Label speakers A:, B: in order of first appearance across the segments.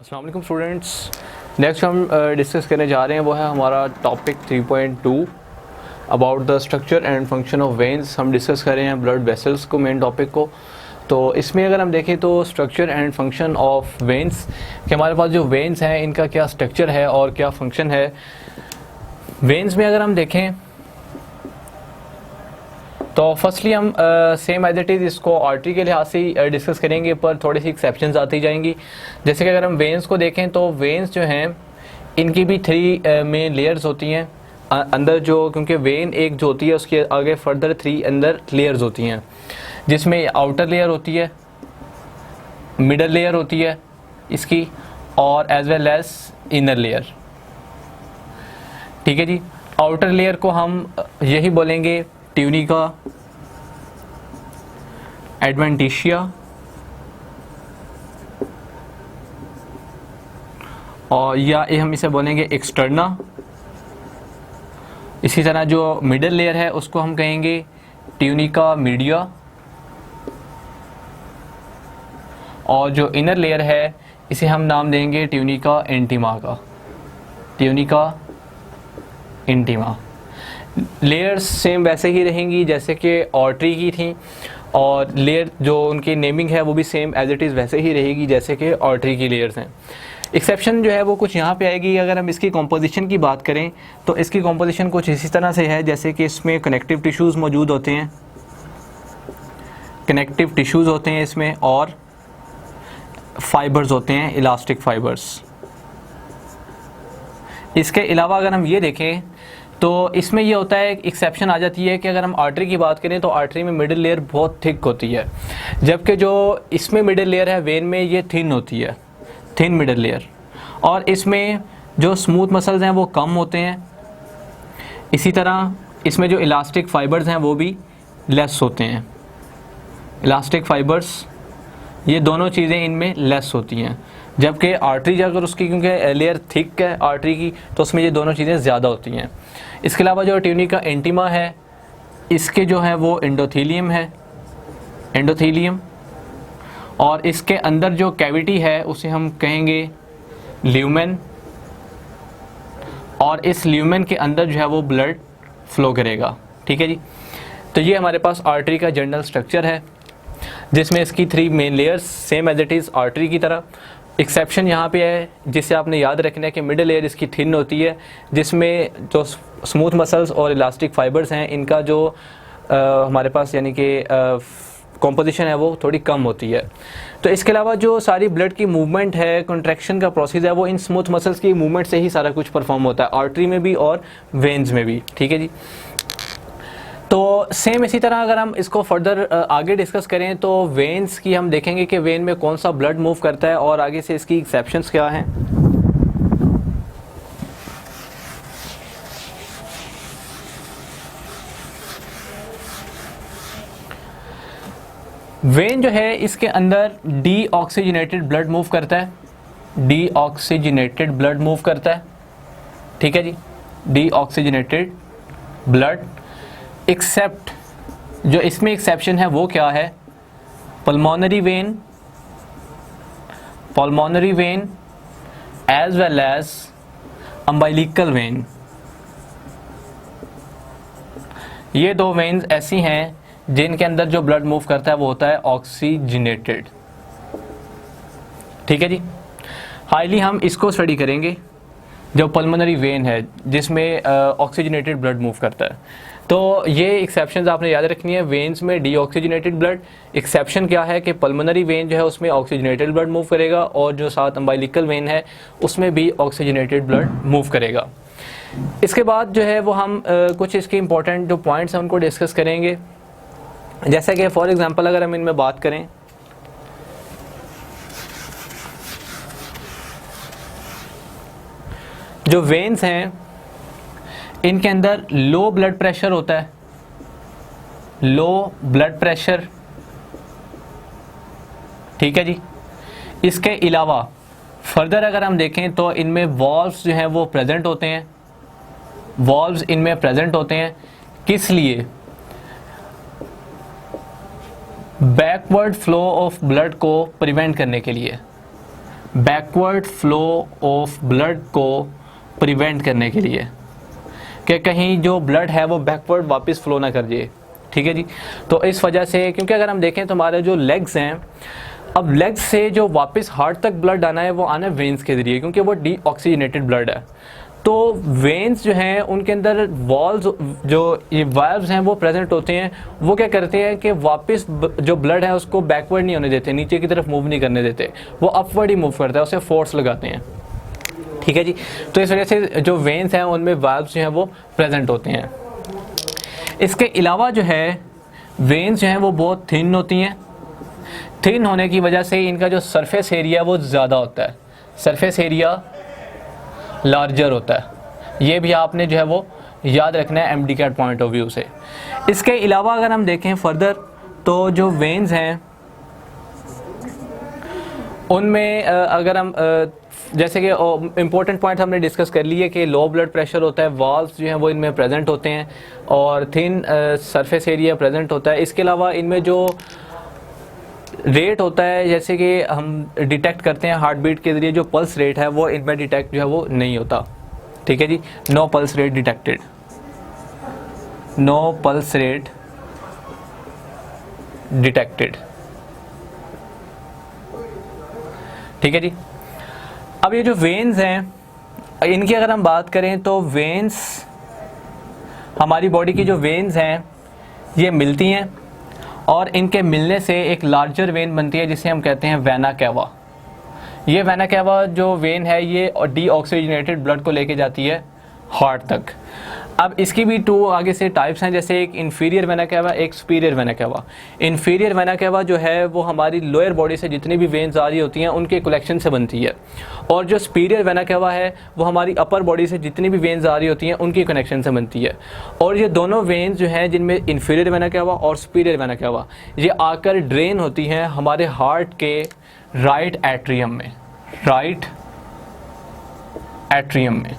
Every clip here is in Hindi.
A: अस्सलाम वालेकुम स्टूडेंट्स। नेक्स्ट हम डिस्कस करने जा रहे हैं वो है हमारा topic 3.2 about the structure and function of veins. हम डिस्कस कर रहे हैं ब्लड वेसल्स को, मेन टॉपिक को। तो इसमें अगर हम देखें तो structure and function of veins कि हमारे पास जो वेन्स हैं इनका क्या स्ट्रक्चर है और क्या फंक्शन है। वेन्स में अगर हम देखें तो फर्स्टली हम सेम एज इट इज़ इसको आर्टरी के लिहाज से डिस्कस करेंगे, पर थोड़ी सी एक्सेप्शंस आती जाएंगी। जैसे कि अगर हम वेन्स को देखें तो वेन्स जो हैं इनकी भी थ्री मेन लेयर्स होती हैं अंदर, जो क्योंकि वेन एक जो होती है उसके आगे फर्दर थ्री अंदर लेयर्स होती हैं, जिसमें आउटर लेयर होती है, मिडल लेयर होती है इसकी, और as well as inner layer. ठीक है जी। आउटर लेयर को हम यही बोलेंगे ट्यूनिका, एडवेंटिशिया, और या हम इसे बोलेंगे एक्सटर्ना। इसी तरह जो मिडल लेयर है उसको हम कहेंगे ट्यूनिका मीडिया, और जो इनर लेयर है इसे हम नाम देंगे ट्यूनिका इंटीमा का, ट्यूनिका इंटीमा। लेयर्स सेम वैसे ही रहेंगी जैसे कि आर्टरी की थी, और लेयर जो उनकी नेमिंग है वो भी सेम एज इट इज़ वैसे ही रहेगी जैसे कि आर्टरी की लेयर्स हैं। एक्सेप्शन जो है वो कुछ यहाँ पे आएगी। अगर हम इसकी कॉम्पोजिशन की बात करें तो इसकी कॉम्पोजिशन कुछ इसी तरह से है जैसे कि इसमें कनेक्टिव टिश्यूज़ मौजूद होते हैं, कनेक्टिव टिश्यूज़ होते हैं इसमें, और फाइबर्स होते हैं, इलास्टिक फाइबर्स। इसके अलावा अगर हम ये देखें तो इसमें ये होता है, एक्सेप्शन आ जाती है कि अगर हम आर्टरी की बात करें तो आर्टरी में मिडिल लेयर बहुत थिक होती है, जबकि जो इसमें मिडिल लेयर है वेन में ये थिन होती है, थिन मिडिल लेयर, और इसमें जो स्मूथ मसल्स हैं वो कम होते हैं। इसी तरह इसमें जो इलास्टिक फाइबर्स हैं वो भी लेस होते हैं, इलास्टिक फाइबर्स, ये दोनों चीज़ें इनमें लेस होती हैं। जबकि आर्टरी अगर उसकी क्योंकि लेयर थिक है आर्टरी की तो उसमें ये दोनों चीज़ें ज़्यादा होती हैं। इसके अलावा जो ट्यूनिका इंटीमा है इसके जो है वो एंडोथेलियम है, एंडोथेलियम, और इसके अंदर जो कैविटी है उसे हम कहेंगे ल्यूमेन, और इस ल्यूमेन के अंदर जो है वो ब्लड फ्लो करेगा। ठीक है जी। तो ये हमारे पास आर्टरी का जनरल स्ट्रक्चर है जिसमें इसकी three main layers same as it is artery की तरह। एक्सेप्शन यहाँ पे है जिसे आपने याद रखना है कि मिडिल लेयर इसकी थिन होती है, जिसमें जो स्मूथ मसल्स और इलास्टिक फाइबर्स हैं इनका जो हमारे पास यानी कि कॉम्पोजिशन है वो थोड़ी कम होती है। तो इसके अलावा जो सारी ब्लड की मूवमेंट है, कंट्रैक्शन का प्रोसेस है, वो इन स्मूथ मसल्स की मूवमेंट से ही सारा कुछ परफॉर्म होता है, आर्टरी में भी और वेन्स में भी। ठीक है जी। तो सेम इसी तरह अगर हम इसको फर्दर आगे डिस्कस करें तो वेन्स की हम देखेंगे कि वेन में कौन सा ब्लड मूव करता है और आगे से इसकी एक्सेप्शंस क्या हैं। वेन जो है इसके अंदर डीऑक्सीजनेटेड ब्लड मूव करता है, डीऑक्सीजनेटेड ब्लड मूव करता है। ठीक है जी, डीऑक्सीजनेटेड ब्लड। एक्सेप्ट जो इसमें एक्सेप्शन है वो क्या है, pulmonary vein, pulmonary vein as well as umbilical vein. ये दो वेन्स ऐसी हैं जिनके अंदर जो ब्लड मूव करता है वो होता है ऑक्सीजनेटेड। ठीक है जी। हाईली हम इसको स्टडी करेंगे जो पल्मोनरी वेन है जिसमें ऑक्सीजनेटेड ब्लड मूव करता है। तो ये एक्सेप्शंस आपने याद रखनी है। वेन्स में डीऑक्सीजनेटेड ब्लड, एक्सेप्शन क्या है कि पल्मोनरी वेन जो है उसमें ऑक्सीजनेटेड ब्लड मूव करेगा, और जो साथ अम्बाइलिकल वेन है उसमें भी ऑक्सीजनेटेड ब्लड मूव करेगा। इसके बाद जो है वो हम कुछ इसके इंपॉर्टेंट जो पॉइंट्स हैं उनको डिस्कस करेंगे। जैसे कि फॉर एग्जांपल अगर हम इनमें बात करें, जो वेन्स हैं इनके अंदर लो ब्लड प्रेशर होता है, लो ब्लड प्रेशर। ठीक है जी। इसके अलावा फर्दर अगर हम देखें तो इनमें वॉल्व्स जो हैं वो प्रेजेंट होते हैं, वॉल्व्स इनमें प्रेजेंट होते हैं। किस लिए? बैकवर्ड फ्लो ऑफ ब्लड को प्रिवेंट करने के लिए, बैकवर्ड फ्लो ऑफ ब्लड को प्रिवेंट करने के लिए, कि कहीं जो ब्लड है वो बैकवर्ड वापस फ्लो ना कर जाए। ठीक है जी। तो इस वजह से, क्योंकि अगर हम देखें तो हमारे जो लेग्स हैं, अब लेग्स से जो वापस हार्ट तक ब्लड आना है वो आना है वेन्स के ज़रिए, क्योंकि वो डीऑक्सीजनेटेड ब्लड है। तो वेन्स जो हैं उनके अंदर वॉल्स, जो ये वाल्व्स हैं वो प्रेजेंट होते हैं। वो क्या करते हैं कि वापस जो ब्लड है उसको बैकवर्ड नहीं होने देते, नीचे की तरफ मूव नहीं करने देते, वो अपवर्ड ही मूव करता है, उसे फोर्स लगाते हैं। ठीक है जी। तो इस वजह से जो वेन्स हैं उनमें वाल्व्स जो हैं वो प्रेजेंट होते हैं। इसके अलावा जो है वेन्स जो हैं वो बहुत थिन होती हैं। थिन होने की वजह से इनका जो सरफेस एरिया वो ज़्यादा होता है, सरफेस एरिया लार्जर होता है। ये भी आपने जो है वो याद रखना है MD CAT point of view से। इसके अलावा अगर हम देखें फर्दर तो जो वेन्स हैं उनमें अगर हम जैसे कि इम्पोर्टेंट पॉइंट हमने डिस्कस कर लिए कि लो ब्लड प्रेशर होता है, वाल्व्स जो हैं वो इनमें प्रेजेंट होते हैं और थिन सरफेस एरिया प्रेजेंट होता है। इसके अलावा इनमें जो रेट होता है, जैसे कि हम डिटेक्ट करते हैं हार्ट बीट के ज़रिए, जो पल्स रेट है वो इनमें डिटेक्ट जो है वो नहीं होता। ठीक है जी। No pulse rate detected, no pulse rate detected. ठीक है जी। अब ये जो वेन्स हैं इनकी अगर हम बात करें तो वेन्स, हमारी बॉडी की जो वेन्स हैं ये मिलती हैं और इनके मिलने से एक लार्जर वेन बनती है जिसे हम कहते हैं वेना कैवा। ये वेना कैवा जो वेन है ये डीऑक्सीजनेटेड ब्लड को लेके जाती है हार्ट तक। अब इसकी भी टू आगे से टाइप्स हैं, जैसे एक इन्फीरियर वेना कैवा, एक superior vena cava. Inferior vena cava जो है वो हमारी लोअर बॉडी से जितनी भी वेन्स आ रही होती हैं उनके कलेक्शन से बनती है, और जो सुपीरियर वेना कैवा है वो हमारी अपर बॉडी से जितनी भी वेन्स आ रही होती हैं उनकी कनेक्शन से बनती है। और ये दोनों वेन्स जो हैं जिनमें इन्फीरियर वेना कैवा और सुपीरियर वेना कैवा, ये आकर ड्रेन होती हैं हमारे हार्ट के राइट एट्रियम में, राइट एट्रियम में।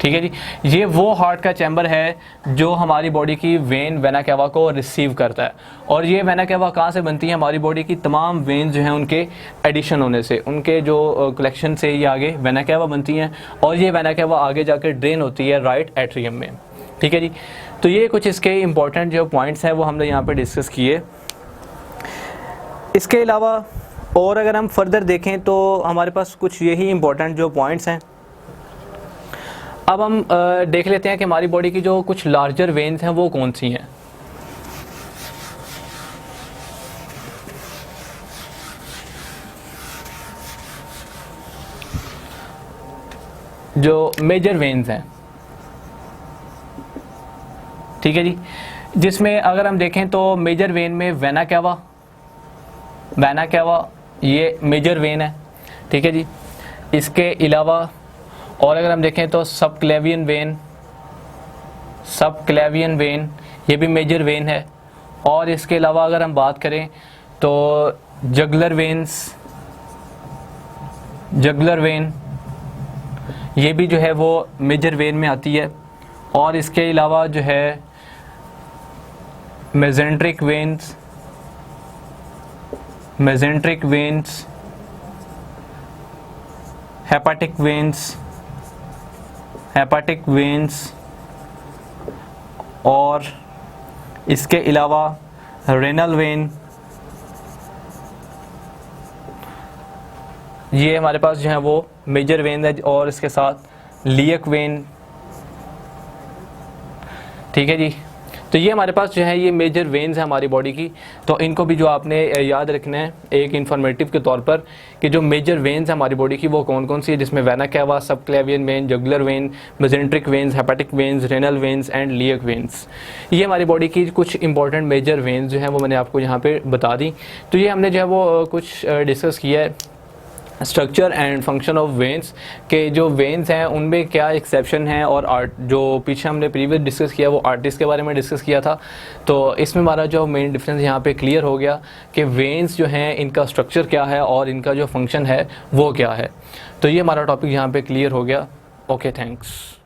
A: ठीक है जी। ये वो हार्ट का चैम्बर है जो हमारी बॉडी की वेन वेना कैवा को रिसीव करता है। और ये वेना कैवा कहाँ से बनती है? हमारी बॉडी की तमाम वेन जो हैं उनके एडिशन होने से, उनके जो कलेक्शन से ये आगे वेना कैवा बनती हैं और ये वेना कैवा आगे जाकर ड्रेन होती है राइट एट्रियम में। ठीक है जी। तो ये कुछ इसके इम्पॉर्टेंट जो पॉइंट्स हैं वो हमने यहाँ पर डिस्कस किए। इसके अलावा और अगर हम फर्दर देखें तो हमारे पास कुछ यही इम्पोर्टेंट जो पॉइंट्स हैं। अब हम देख लेते हैं कि हमारी बॉडी की जो कुछ लार्जर वेन्स हैं वो कौन सी हैं। जो मेजर वेन्स हैं, ठीक है जी, जिसमें अगर हम देखें तो मेजर वेन में वेना कैवा, वेना कैवा ये मेजर वेन है। ठीक है जी। इसके अलावा और अगर हम देखें तो सब क्लेवियन वेन, सब क्लेवियन वेन ये भी मेजर वेन है। और इसके अलावा अगर हम बात करें तो जगलर वेन्स, जगलर वेन ये भी जो है वो मेजर वेन में आती है। और इसके अलावा जो है mesenteric veins, mesenteric veins, hepatic veins, hepatic veins, और इसके अलावा रेनल वेन, ये हमारे पास जो है वो मेजर वेन है। और इसके साथ लियक वेन। ठीक है जी। तो ये हमारे पास जो है ये मेजर वेन्स है हमारी बॉडी की। तो इनको भी जो आपने याद रखना है एक इन्फॉर्मेटिव के तौर पर कि जो मेजर वेन्स है हमारी बॉडी की वो कौन कौन सी है, जिसमें vena cava, subclavian vein, jugular vein, mesenteric veins, hepatic veins, renal veins and iliac veins. ये हमारी बॉडी की कुछ इंपॉर्टेंट मेजर वेन्स जो हैं वो मैंने आपको यहाँ पे बता दी। तो ये हमने जो है वो कुछ डिस्कस किया है structure and function of veins के, जो वेन्स हैं उनमें क्या एक्सेप्शन है। और आर्ट जो पीछे हमने प्रीवियस डिस्कस किया वो आर्टिस्ट के बारे में डिस्कस किया था। तो इसमें हमारा जो मेन डिफरेंस यहाँ पे क्लियर हो गया कि वेन्स जो हैं इनका स्ट्रक्चर क्या है और इनका जो फंक्शन है वो क्या है। तो ये हमारा टॉपिक यहाँ पे क्लियर हो गया। Okay, thanks.